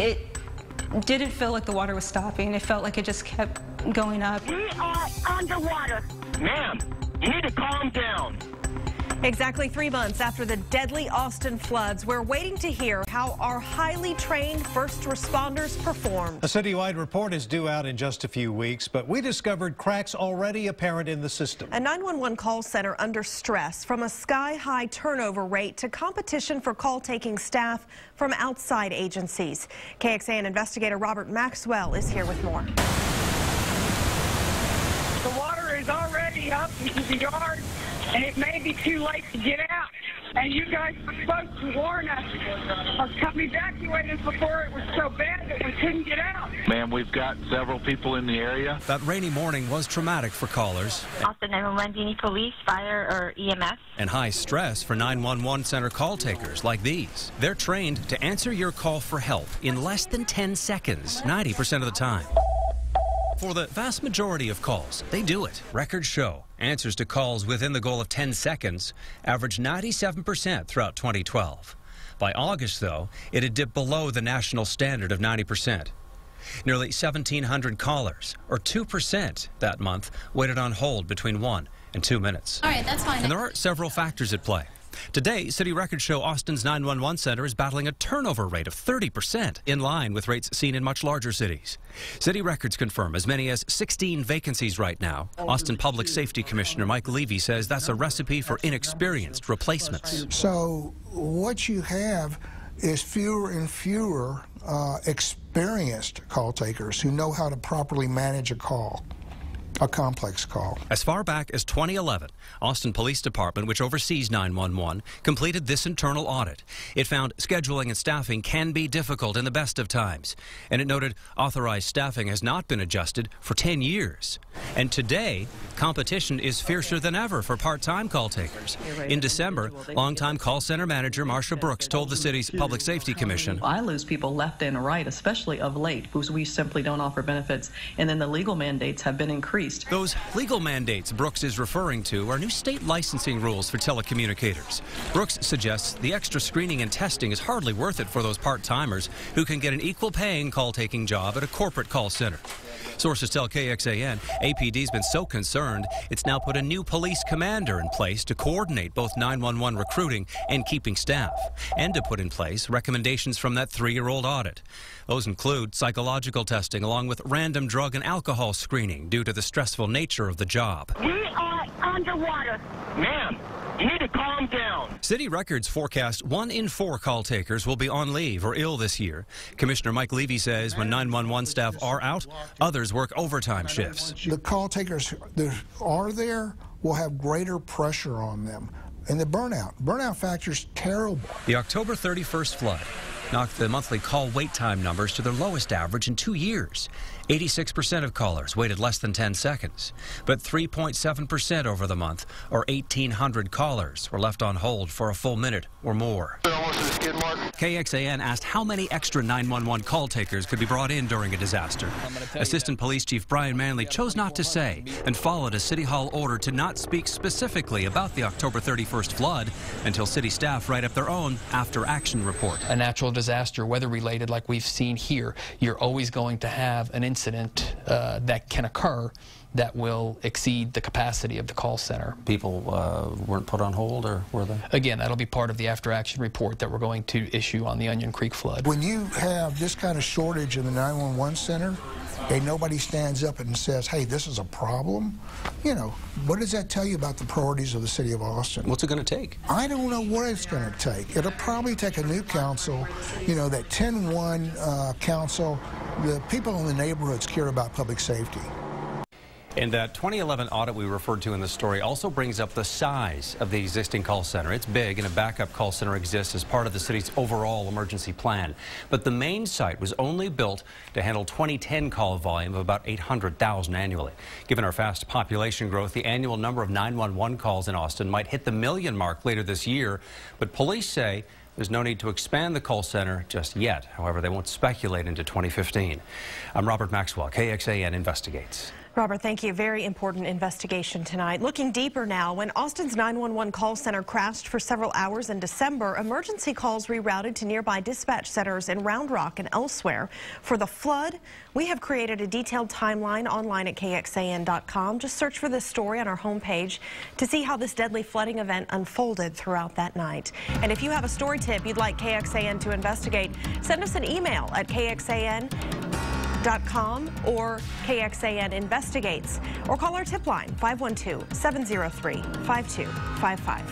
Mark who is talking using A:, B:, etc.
A: It didn't feel like the water was stopping. It felt like it just kept going up.
B: We are underwater.
C: Ma'am, you need to calm down.
D: Exactly 3 months after the deadly Austin floods, we're waiting to hear how our highly trained first responders performed.
E: A citywide report is due out in just a few weeks, but we discovered cracks already apparent in the system.
D: A 911 call center under stress, from a sky-high turnover rate to competition for call-taking staff from outside agencies. KXAN investigator Robert Maxwell is here with more.
B: The water is already up into the yard, and it may be too late to get out. And you guys were supposed to warn us or come evacuate us before it was so bad that we couldn't get out.
C: Ma'am, we've got several people in the area.
F: That rainy morning was traumatic for callers.
G: Austin 911, do you need police, fire, or EMS?
F: And high stress for 911 center call takers like these. They're trained to answer your call for help in less than 10 seconds, 90% of the time. For the vast majority of calls, they do it. Records show answers to calls within the goal of 10 seconds averaged 97% throughout 2012. By August, though, it had dipped below the national standard of 90%. Nearly 1,700 callers, or 2% that month, waited on hold between 1 and 2 minutes.
H: All right, that's fine.
F: And there are several factors at play. Today, city records show Austin's 911 center is battling a turnover rate of 30%, in line with rates seen in much larger cities. City records confirm as many as 16 vacancies right now. Austin Public Safety Commissioner Mike Levy says that's a recipe for inexperienced replacements.
I: So what you have is fewer and fewer experienced call takers who know how to properly manage a call. A complex call.
F: As far back as 2011, Austin Police Department, which oversees 911, completed this internal audit. It found scheduling and staffing can be difficult in the best of times, and it noted authorized staffing has not been adjusted for 10 years. And today, competition is fiercer than ever for part-time call takers. In December, longtime call center manager Marsha Brooks told the city's Public Safety Commission,
J: I lose people left and right, especially of late, because we simply don't offer benefits, and then the legal mandates have been increased.
F: Those legal mandates Brooks is referring to are new state licensing rules for telecommunicators. Brooks suggests the extra screening and testing is hardly worth it for those part-timers who can get an equal-paying call-taking job at a corporate call center. Sources tell KXAN APD's been so concerned it's now put a new police commander in place to coordinate both 911 recruiting and keeping staff, and to put in place recommendations from that 3-year-old audit. Those include psychological testing along with random drug and alcohol screening due to the stressful nature of the job.
B: We are underwater.
C: Ma'am, you need to calm down.
F: City records forecast 1 in 4 call takers will be on leave or ill this year. Commissioner Mike Levy says when 911 staff are out, others work overtime shifts.
I: The call takers that are there will have greater pressure on them. And the burnout factor is terrible.
F: The October 31st flood knocked the monthly call wait time numbers to their lowest average in 2 years. 86% of callers waited less than 10 seconds, but 3.7% over the month, or 1,800 callers, were left on hold for a full minute or more. KXAN asked how many extra 911 call takers could be brought in during a disaster. Assistant Police Chief Brian Manley chose not to say and followed a City Hall order to not speak specifically about the October 31st flood until city staff write up their own after-action report.
K: A natural disaster, weather-related like we've seen here, you're always going to have an incident that can occur that will exceed the capacity of the call center.
L: People weren't put on hold, or were they?
K: Again, that'll be part of the after-action report that we're going to issue on the Onion Creek flood.
I: When you have this kind of shortage in the 911 center, and nobody stands up and says, hey, this is a problem, you know, what does that tell you about the priorities of the city of Austin?
L: What's it going to take?
I: I don't know what it's going to take. It'll probably take a new council, you know, that 10-1 council. The people in the neighborhoods care about public safety.
F: And that 2011 audit we referred to in the story also brings up the size of the existing call center. It's big, and a backup call center exists as part of the city's overall emergency plan. But the main site was only built to handle 2010 call volume of about 800,000 annually. Given our fast population growth, the annual number of 911 calls in Austin might hit the million mark later this year. But police say there's no need to expand the call center just yet. However, they won't speculate into 2015. I'm Robert Maxwell, KXAN Investigates.
D: Robert, thank you. Very important investigation tonight. Looking deeper now, when Austin's 911 call center crashed for several hours in December, emergency calls rerouted to nearby dispatch centers in Round Rock and elsewhere. For the flood, we have created a detailed timeline online at KXAN.com. Just search for this story on our homepage to see how this deadly flooding event unfolded throughout that night. And if you have a story tip you'd like KXAN to investigate, send us an email at KXAN.com or KXAN Investigates, or call our tip line 512-703-5255.